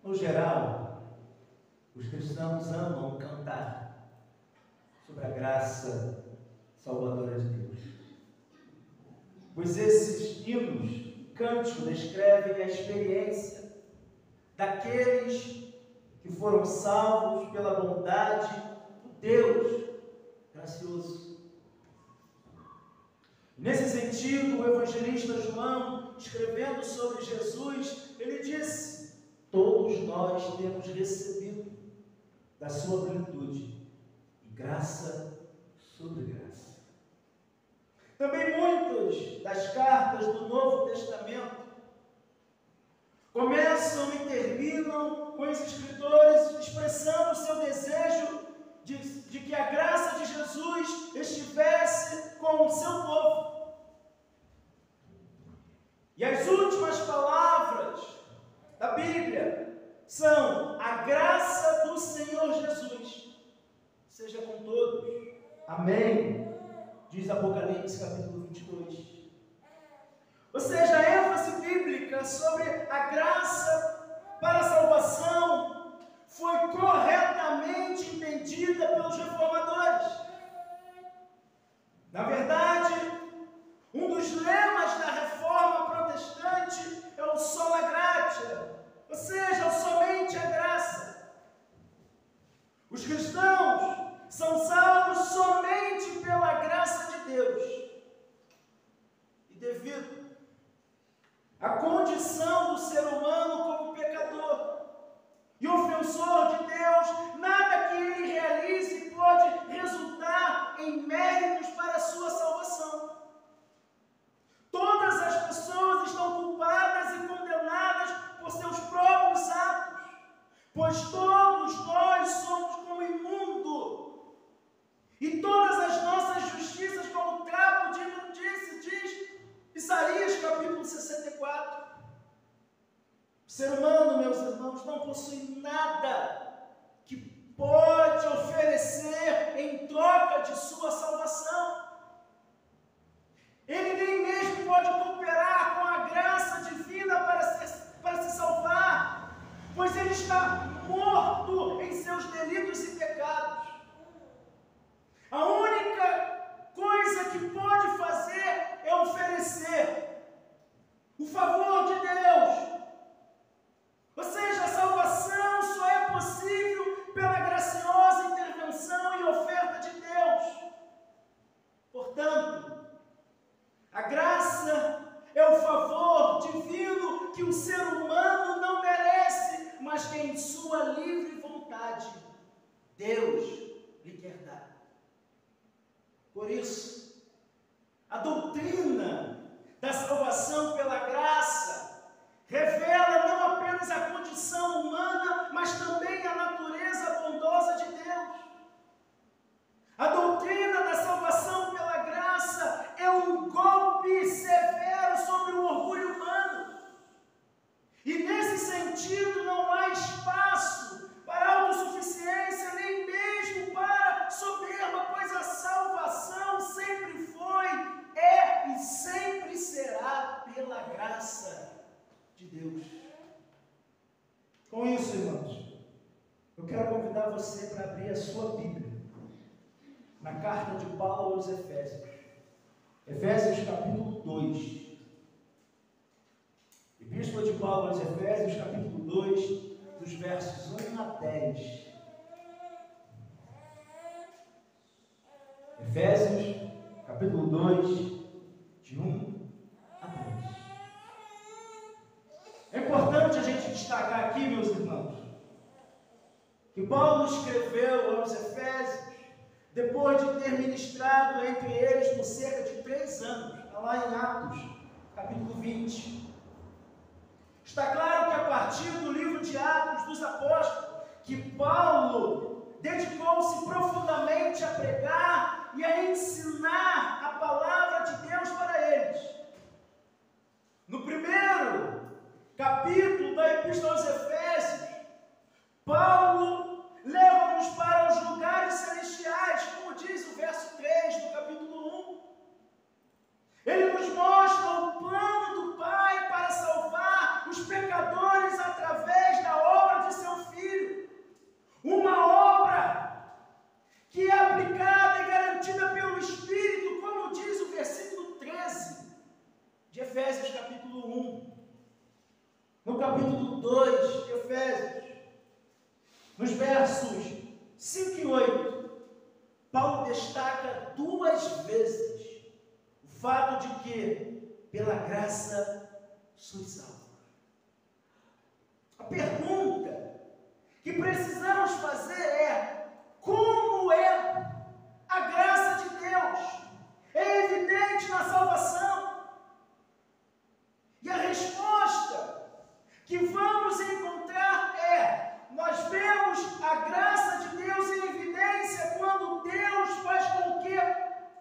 No geral, os cristãos amam cantar sobre a graça salvadora de Deus, pois esses hinos, cânticos, descrevem a experiência daqueles que foram salvos pela bondade do Deus gracioso. Nesse sentido, o evangelista João, escrevendo sobre Jesus, ele disse: todos nós temos recebido da sua plenitude, e graça sobre graça. Também muitas das cartas do Novo Testamento começam e terminam com os escritores expressando o seu desejo de que a graça de Jesus estivesse com o seu povo. E as últimas palavras da Bíblia são: a graça do Senhor Jesus seja com todos. Amém. Diz Apocalipse capítulo 22. Ou seja, a ênfase bíblica sobre a graça para a salvação foi corretamente entendida pelos reformadores. Na verdade, um dos lemas da reforma protestante é o sola gratia, ou seja, somente a graça. Os cristãos são salvos somente pela graça de Deus. E devido à condição do ser humano como pecador e ofensor de Deus, nada que ele realize pode resultar em méritos para a sua salvação. Todas as pessoas estão culpadas e condenadas por seus próprios atos, pois todos nós somos como imundo, e todas as nossas justiças como trapo de imundície, diz Isaías capítulo 64. O ser humano, meus irmãos, não possui nada que pode oferecer em troca de sua salvação. Ele nem mesmo pode cooperar com a graça divina para se salvar, pois ele está morto em seus delitos e pecados. A única coisa que pode fazer é oferecer o favor de Deus. Ou seja, a salvação só é possível pela graciosa intervenção e oferta de Deus. Portanto, a graça é o favor divino que o ser humano não merece, mas que em sua livre vontade Deus lhe quer dar. Por isso, a doutrina da salvação pela graça revela não apenas a condição humana, mas também a natureza bondosa de Deus. A doutrina da salvação pela graça é um golpe severo sobre o orgulho humano. E nesse sentido não há espaço para autossuficiência, nem mesmo para soberba, pois a salvação sempre foi, é e sempre será pela graça de Deus. Com isso, irmãos, eu quero convidar você para abrir a sua Bíblia na carta de Paulo aos Efésios. Efésios capítulo 2. Epístola de Paulo aos Efésios capítulo 2, dos versos 1 a 10. Efésios capítulo 2, de 1 a 10. É importante a gente destacar aqui, meus irmãos, que Paulo escreveu aos Efésios depois de ter ministrado entre eles por cerca de 3 anos. Está lá em Atos, capítulo 20. Está claro que a partir do livro de Atos dos Apóstolos, que Paulo dedicou-se profundamente a pregar e a ensinar a palavra de Deus para eles. No primeiro capítulo da Epístola aos Efésios, Paulo leva-nos para os lugares celestiais, como diz o verso 3 do capítulo 1. Ele nos mostra o plano do Pai para salvar os pecadores através da obra versos 5 e 8, Paulo destaca 2 vezes o fato de que, pela graça, sois salvos. A pergunta que precisamos fazer é: como é a graça de Deus? É evidente na salvação. E a resposta que vamos encontrar é: nós vemos a graça de Deus em evidência quando Deus faz com que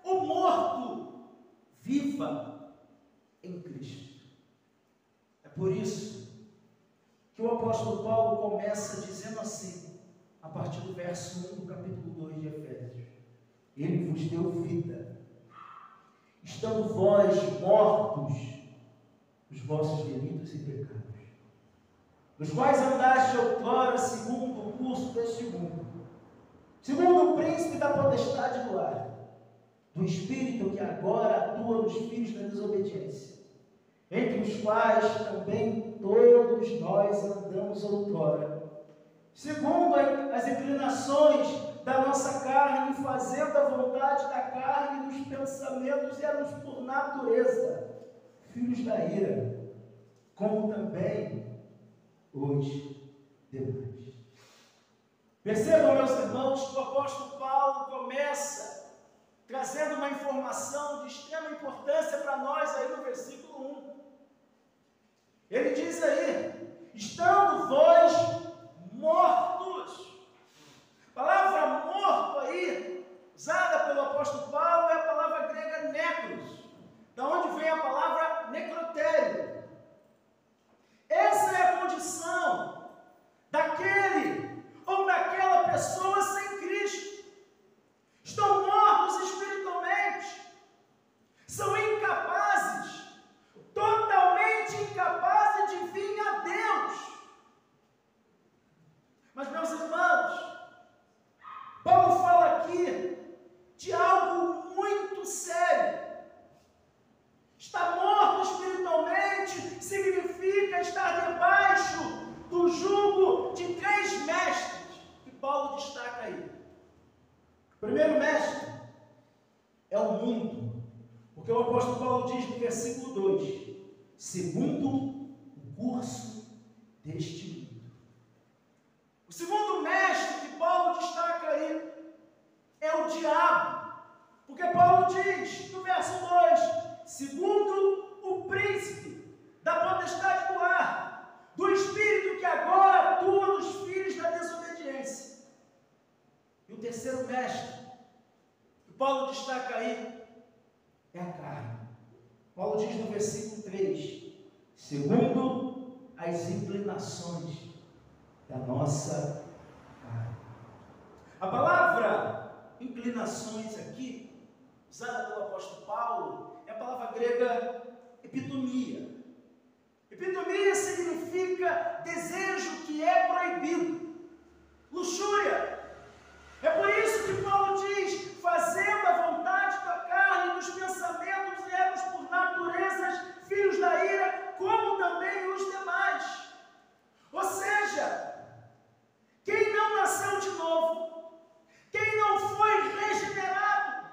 o morto viva em Cristo. É por isso que o apóstolo Paulo começa dizendo assim, a partir do verso 1 do capítulo 2 de Efésios: Ele vos deu vida, estando vós mortos nos vossos delitos e pecados, nos quais andaste outrora segundo o curso deste mundo, segundo o príncipe da potestade do ar, do espírito que agora atua nos filhos da desobediência, entre os quais também todos nós andamos outrora, segundo as inclinações da nossa carne, fazendo a vontade da carne e dos pensamentos, éramos por natureza filhos da ira, como também os demais. Percebam, meus irmãos, que o apóstolo Paulo começa trazendo uma informação de extrema importância para nós aí no versículo 1. Ele diz aí: estando vós mortos. A palavra morto aí, usada pelo apóstolo Paulo, é a palavra grega necros, da onde vem a palavra necrotério. Essa é a condição daquele ou daquela pessoa sem Cristo. Estão mortos espiritualmente, são incapazes, totalmente incapazes de vir a Deus. Mas, meus irmãos, Paulo fala aqui de algo muito sério. Estar morto espiritualmente significa estar debaixo do jugo de 3 mestres que Paulo destaca aí. O primeiro mestre é o mundo, porque o apóstolo Paulo diz no versículo 2: segundo o curso deste mundo. O segundo mestre que Paulo destaca aí é o diabo, porque Paulo diz no verso 2: segundo o príncipe da potestade do ar, do espírito que agora atua nos filhos da desobediência. E o terceiro mestre que Paulo destaca aí é a carne. Paulo diz no versículo 3: segundo as inclinações da nossa carne. A palavra inclinações aqui, usada pelo apóstolo Paulo, é a palavra grega epitomia. Epitomia significa desejo que é proibido, luxúria. É por isso que Paulo diz: fazendo a vontade da carne e dos pensamentos, éramos por naturezas filhos da ira, como também os demais. Ou seja, quem não nasceu de novo, quem não foi regenerado,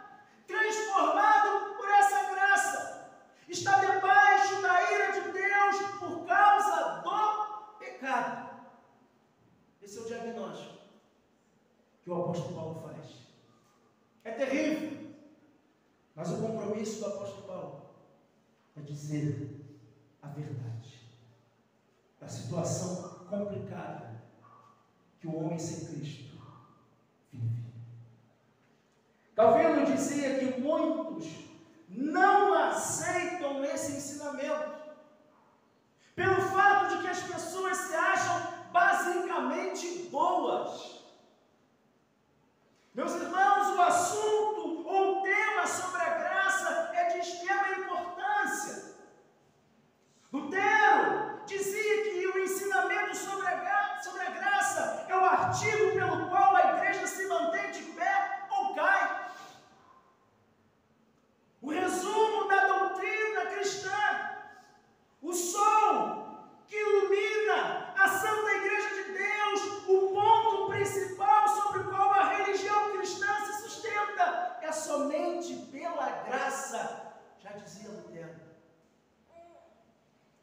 transformado por essa graça, está debaixo da ira de Deus por causa do pecado. Esse é o diagnóstico que o apóstolo Paulo faz. É terrível, mas o compromisso do apóstolo Paulo é dizer a verdade da situação complicada que o homem sem Cristo vive. Calvino dizia que muitos não aceitam esse ensinamento pelo fato de que as pessoas se acham basicamente boas. Meus irmãos, o assunto ou o tema sobre a graça é de extrema importância. Lutero dizia que o ensinamento sobre a graça é o artigo pelo qual a igreja se mantém de pé ou cai. O resumo da doutrina cristã, o sol que ilumina a Santa Igreja de Deus, o ponto principal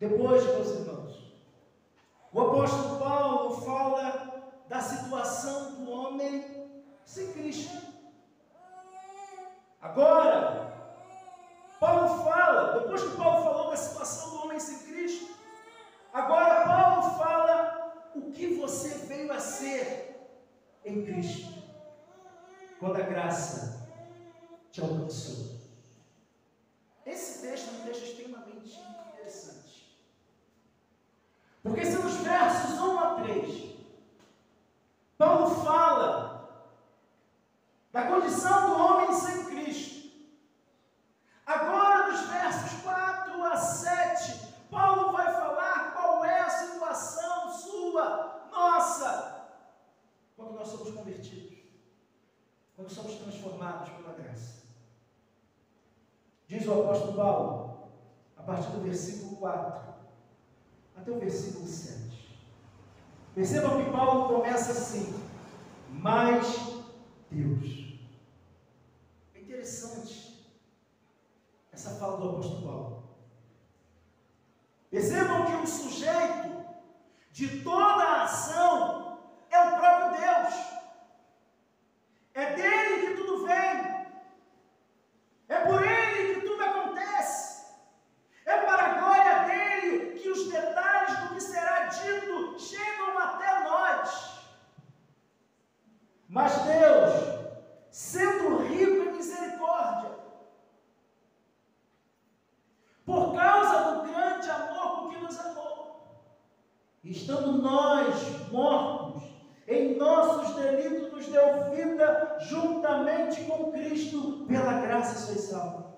Depois, meus irmãos, o apóstolo Paulo fala da situação do homem sem Cristo. Agora, Paulo fala, depois que Paulo falou da situação do homem sem Cristo, agora Paulo fala o que você veio a ser em Cristo, quando a graça te alcançou. Esse texto é um texto extremamente interessante, porque se nos versos 1 a 3, Paulo fala da condição do homem sem Cristo, agora nos versos 4 a 7, Paulo vai falar qual é a situação sua, nossa, quando nós somos convertidos, quando somos transformados pela graça. Diz o apóstolo Paulo, a partir do versículo 4 até o versículo 7. Percebam que Paulo começa assim: mas Deus. É interessante essa fala do apóstolo Paulo. Percebam que o sujeito de toda a ação é o próprio Deus. É dele que tudo vem. É por ele que tudo acontece. É para a glória dele que os detalhes do que será dito chegam até nós. Mas Deus, sendo rico em misericórdia, por causa do grande amor com que nos amou, estando nós mortos em nossos delitos, nos deu vida juntamente com Cristo, pela graça sois salvos.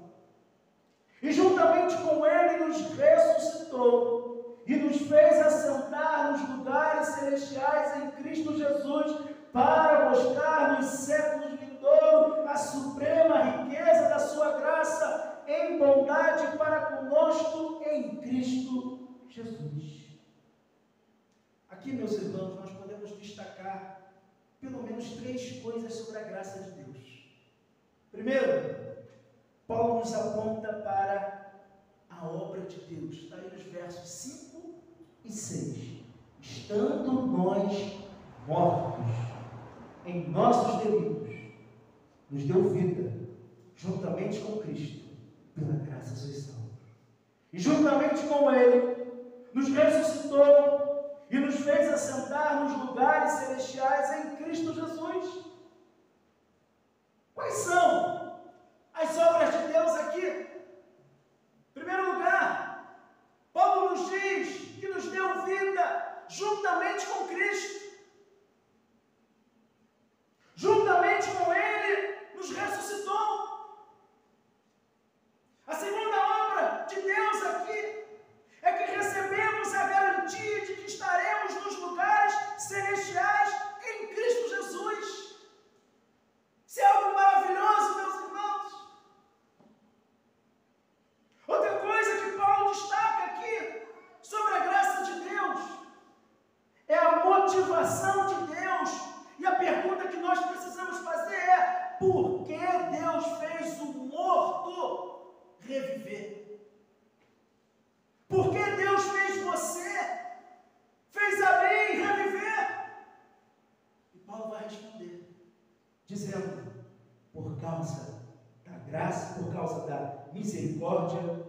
E juntamente com Ele nos ressuscitou e nos fez assentar nos lugares celestiais em Cristo Jesus, para mostrar nos séculos vindouros a suprema riqueza da sua graça em bondade para conosco em Cristo Jesus. Aqui, meus irmãos, nós podemos destacar pelo menos 3 coisas sobre a graça de Deus. Primeiro, Paulo nos aponta para a obra de Deus. Está aí nos versos 5 e 6. Estando nós mortos em nossos delitos, nos deu vida, juntamente com Cristo, pela graça sois salvos. E juntamente com Ele, nos ressuscitou e nos fez assentar nos lugares celestiais em Cristo Jesus. Quais são as obras de Deus aqui? Em primeiro lugar, Paulo nos diz que nos deu vida juntamente com Cristo. Juntamente com Ele, nos ressuscitou. A segunda obra de Deus aqui é que recebemos a garantia de que estaremos nos lugares celestiais em Cristo Jesus. Isso é algo maravilhoso, meus irmãos. Outra coisa que Paulo destaca aqui sobre a graça de Deus é a motivação de Deus. E a pergunta que nós precisamos fazer é: por que Deus fez o morto reviver? Por que Deus fez você, fez a mim reviver? E Paulo vai responder, dizendo: por causa da graça, por causa da misericórdia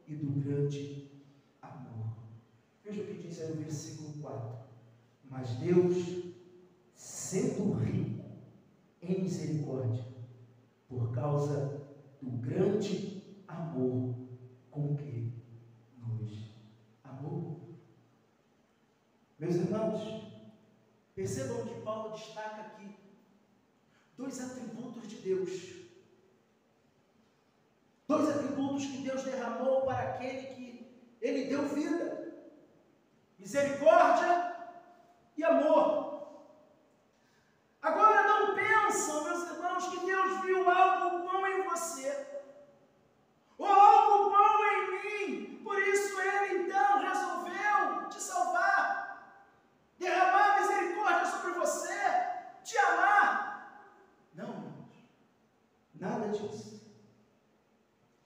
e do grande amor. Veja o que diz aí no versículo 4. Mas Deus, sendo rico em misericórdia, por causa do grande amor com que nos amou. Meus irmãos, percebam que Paulo destaca aqui 2 atributos de Deus. 2 atributos que Deus derramou para aquele que Ele deu vida: misericórdia e amor. Agora, não pensam, meus irmãos, que Deus viu algo bom em você, ou algo bom em mim, por isso Ele então resolveu te salvar, derramar misericórdia sobre você, te amar. Não, irmãos, nada disso.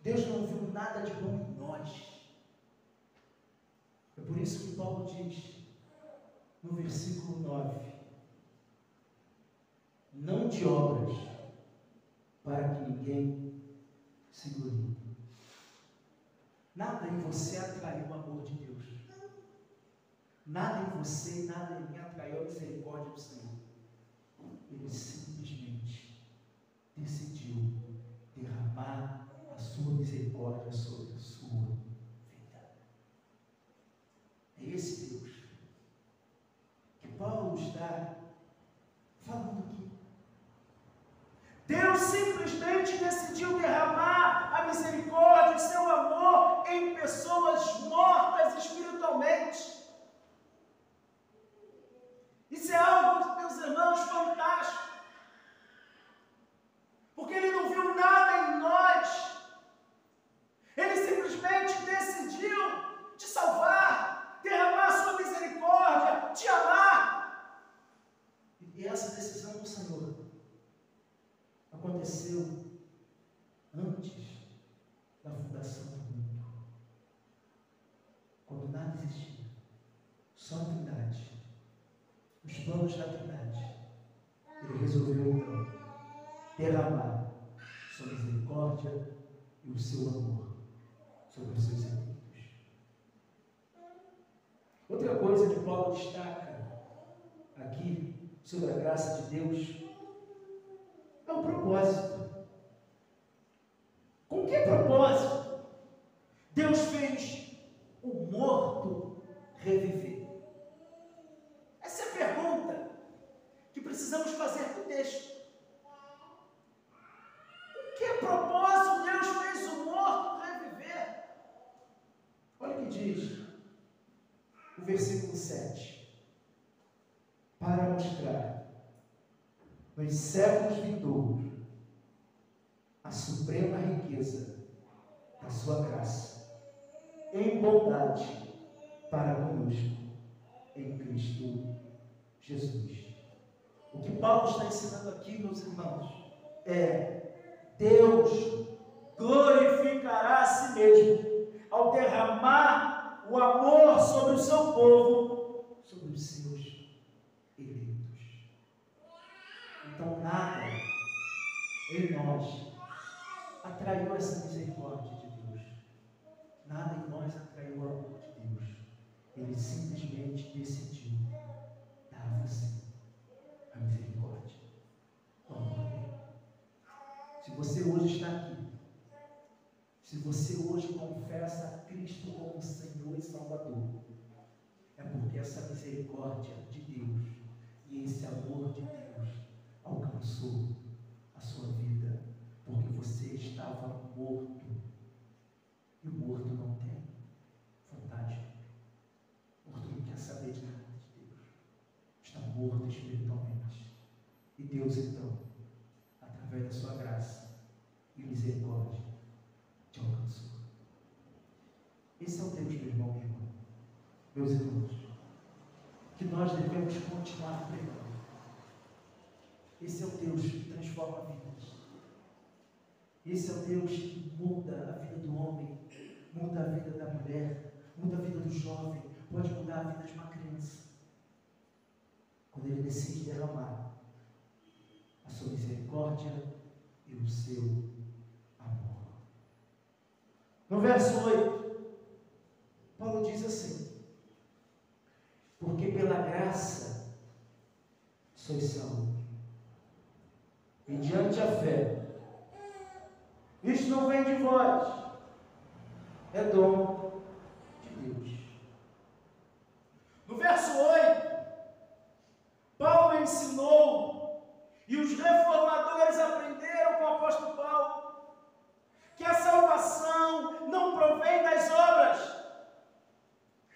Deus não viu nada de bom em nós. isso que Paulo diz no versículo 9: não de obras, para que ninguém se glorie. Nada em você atraiu o amor de Deus. Nada em você e nada em mim atraiu a misericórdia do Senhor. Ele simplesmente decidiu derramar a sua misericórdia sobre a sua vida. É esse Deus que Paulo está falando aqui. Deus simplesmente decidiu derramar a misericórdia e seu amor em pessoas mortas espiritualmente. Isso é algo, meus irmãos, fantástico. Porque Ele não viu nada em nós. Ele simplesmente decidiu te salvar, derramar a sua misericórdia, te amar. E essa decisão do Senhor aconteceu antes da fundação do mundo. Quando nada existia, só a Trindade, os planos da Trindade. Ele resolveu então derramar sua misericórdia e o seu amor sobre os seus eleitos. Outra coisa que Paulo destaca aqui sobre a graça de Deus é o propósito. Com que propósito Deus fez o morto reviver? Essa é a pergunta que precisamos fazer para o texto. Com que propósito Deus fez o morto reviver? Olha o que diz o versículo 7. Para mostrar nos séculos vindouros a suprema riqueza da sua graça, em bondade para conosco, em Cristo Jesus. O que Paulo está ensinando aqui, meus irmãos, é: Deus glorificará a si mesmo ao derramar o amor sobre o seu povo, sobre os seus eleitos. Então nada em nós atraiu essa misericórdia de Deus. Nada em nós atraiu o amor de Deus. Ele simplesmente decidiu dar a você a misericórdia, o amor dele. Se você hoje está aqui, se você hoje confessa a Cristo como Senhor e Salvador, é porque essa misericórdia de Deus e esse amor de Deus alcançou a sua vida, porque você estava morto, e o morto não tem vontade, o morto não quer saber de nada de Deus, está morto espiritualmente, e Deus então, através da sua graça e misericórdia, te alcançou. Esse é o Deus, meu irmão, minha irmã, meus irmãos, que nós devemos continuar pregando. Esse é o Deus que transforma vidas. Esse é o Deus que muda a vida do homem, muda a vida da mulher, muda a vida do jovem, pode mudar a vida de uma criança. Quando Ele decide derramar a sua misericórdia e o seu amor. No verso 8, Paulo diz assim: porque pela graça sois salvos, mediante a fé. Isto não vem de vós, é dom de Deus. No verso 8, Paulo ensinou, e os reformadores aprenderam com o apóstolo Paulo, que a salvação não provém das obras.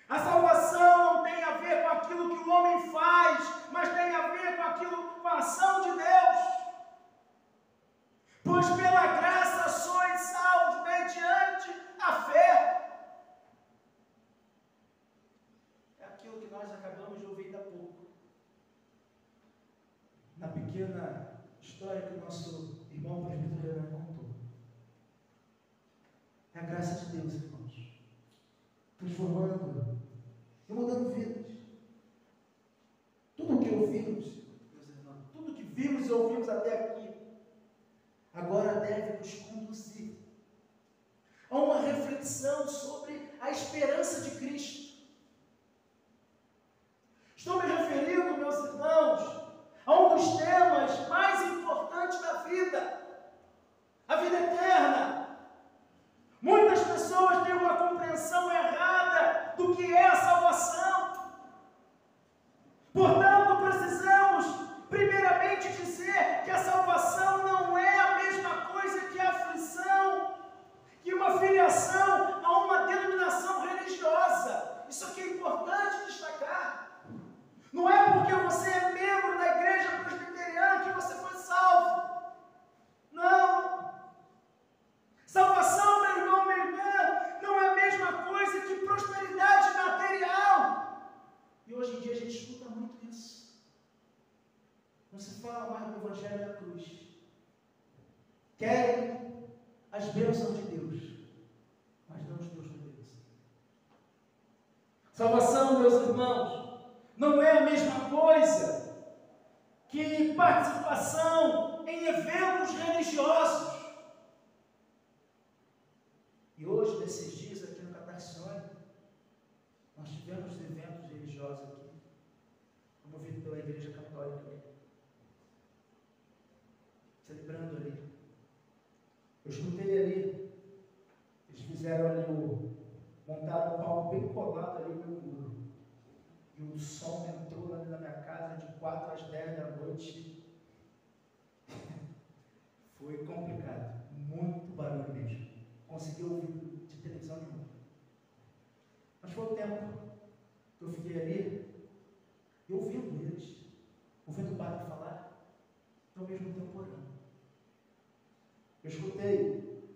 A salvação não tem a ver com aquilo que o homem faz, mas tem a ver com a ação de Deus. Pois pela graça sois salvos mediante a fé. É aquilo que nós acabamos de ouvir ainda há pouco. Na pequena história que o nosso irmão presbiteriano contou. É a graça de Deus, irmãos, transformando e mudando vidas. Tudo o que ouvimos, meus irmãos, tudo que vimos e ouvimos até aqui, agora deve nos conduzir a uma reflexão sobre a esperança de Cristo. Estou me referindo, meus irmãos, a um dos temas mais importantes da vida, a vida eterna. Muitas pessoas têm uma compreensão errada do que é a salvação. Portanto, precisamos, primeiramente, dizer que a salvação não é a mesma coisa que a aflição, que uma filiação a uma denominação religiosa. Isso aqui é importante destacar. Não é porque você é membro da igreja presbiteriana que você foi salvo. Não. Salvação, meu irmão, minha irmã, não é a mesma coisa que prosperidade material. E hoje em dia a gente escuta muito isso. Não se fala mais do Evangelho da Cruz. Querem as bênçãos de Deus, mas não os Deus de Deus. Salvação, meus irmãos, não é a mesma coisa que participação em eventos religiosos. E hoje, nesses dias aqui no Catarcione, nós tivemos eventos religiosos aqui, promovido pela Igreja Católica, celebrando ali. Eu escutei ali, eles fizeram ali montaram um palco bem colado ali no meu muro. E o som entrou ali na minha casa de 4 às 10 da noite. Foi complicado, muito barulho mesmo. Consegui ouvir de televisão nenhuma. Mas foi o tempo que eu fiquei ali, e ouvindo eles, ouvindo o padre falar, e ao mesmo tempo orando. Eu escutei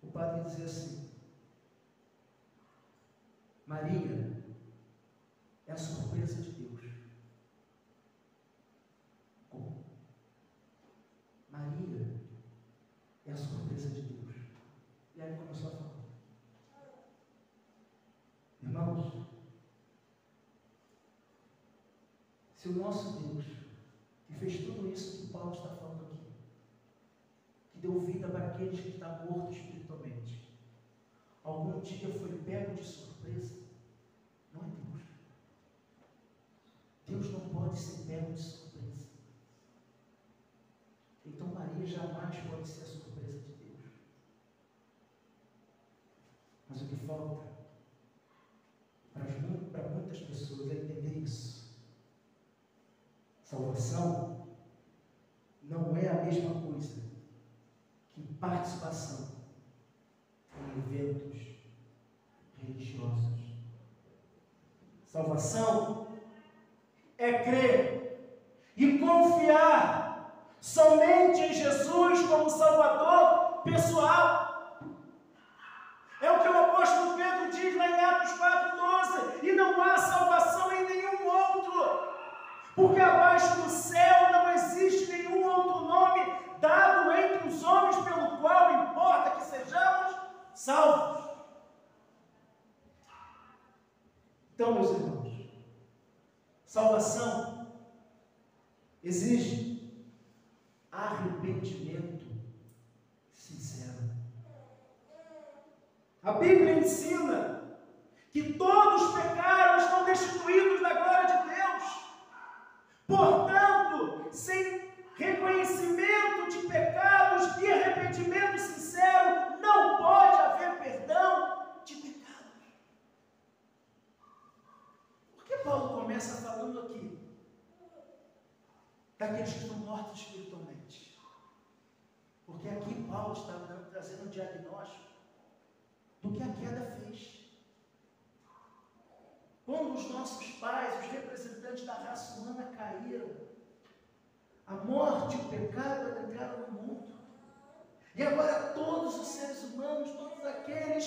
o padre dizer assim: Maria é a surpresa de Deus. Como? Maria é a surpresa de Deus. E aí ele começou a falar. Irmãos, se o nosso Deus, que fez tudo isso que Paulo está falando aqui, que deu vida para aqueles que estão mortos espiritualmente, algum dia foi pego de surpresa, não é Deus. Deus não pode ser pego de surpresa. Então Maria jamais pode ser a surpresa de Deus. Mas o que falta para muitas pessoas é entender isso. Salvação não é a mesma coisa que participação em eventos religiosos. Salvação é crer e confiar somente em Jesus como Salvador pessoal. É o que o apóstolo Pedro diz lá em Atos 4,12: e não há salvação em nenhum outro, porque abaixo do céu não existe nenhum outro nome dado entre os homens pelo qual importa que sejamos salvos. Então, meus irmãos, salvação exige arrependimento sincero. A Bíblia ensina que todos pecaram, estão destituídos da glória de Deus. Portanto, sem reconhecimento de pecados e arrependimento sincero, não pode haver perdão de pecados. Por que Paulo começa falando aqui daqueles que estão mortos espiritualmente? Porque aqui Paulo está trazendo um diagnóstico do que a queda fez. Quando os nossos pais, os representantes da raça humana caíram, a morte e o pecado entraram no mundo. E agora todos os seres humanos, todos aqueles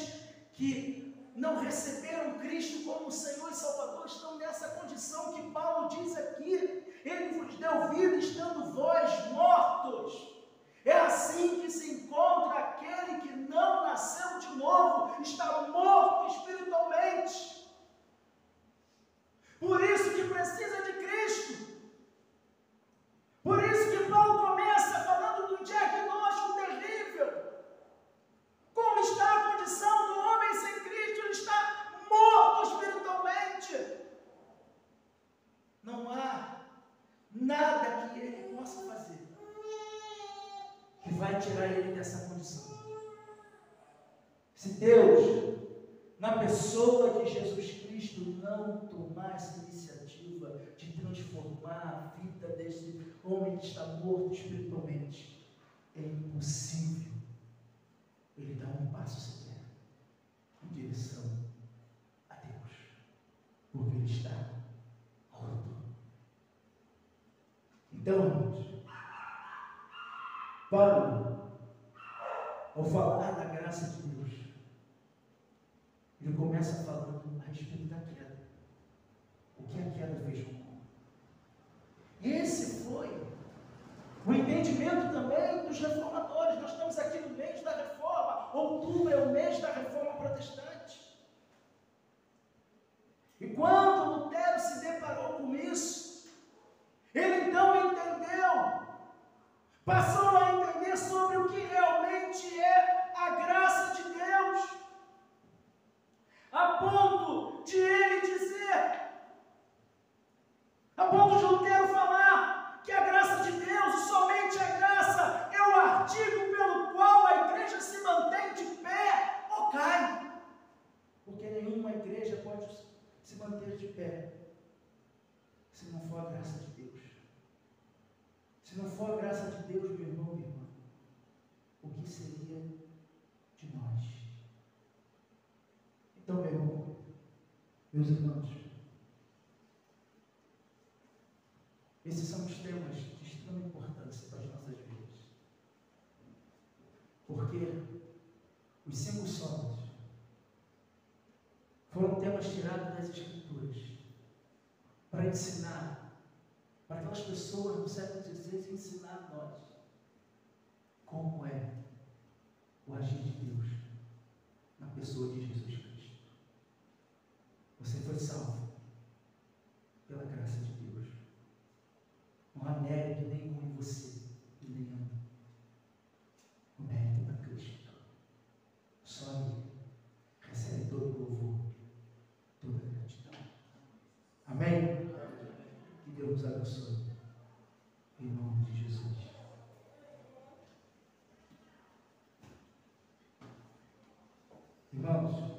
que não receberam Cristo como Senhor e Salvador, estão nessa condição que Paulo diz aqui: Ele vos deu vida estando vós mortos. É assim que se encontra aquele que não nasceu de novo, está morto espiritualmente. Por isso que precisa de Cristo. Por isso que Paulo começa falando de um diagnóstico terrível. Como está a condição do homem sem Cristo? Ele está morto espiritualmente. Não há nada que ele possa fazer que vai tirar ele dessa condição. Se Deus, na pessoa de Jesus Cristo, não tomar essa iniciativa de transformar a vida desse homem que está morto espiritualmente, é impossível ele dar um passo sequer em direção a Deus, porque ele está morto. Então, irmãos, Paulo, ao falar da graça de Deus, ele começa falando a respeito da queda. O que a queda fez com o homem. E esse foi o entendimento também dos reformadores. Nós estamos aqui no mês da reforma. Outubro é o mês da reforma protestante. E quando Lutero se deparou com isso, ele então entendeu, passou a entender sobre o que realmente é a graça de Deus, a ponto de ele dizer, a ponto de Lutero falar que a graça de Deus, somente a graça, é o artigo pelo qual a igreja se mantém de pé ou cai. Porque nenhuma igreja pode se manter de pé se não for a graça de Deus. Se não for a graça de Deus, meu irmão, minha irmã, o que seria de nós? Então, meu irmão, meus irmãos, esses são os temas de extrema importância para as nossas vidas. Porque os 5 solas foram temas tirados das Escrituras para ensinar, para aquelas pessoas no século XVI ensinar a nós como é o agir de Deus na pessoa de Jesus Cristo. Você foi salvo pela graça de Deus. Não há mérito nenhum em você e nem em mim. O mérito é para Cristo. Só Ele recebe todo o louvor, toda a gratidão. Amém? Que Deus nos abençoe. Em nome de Jesus. Irmãos,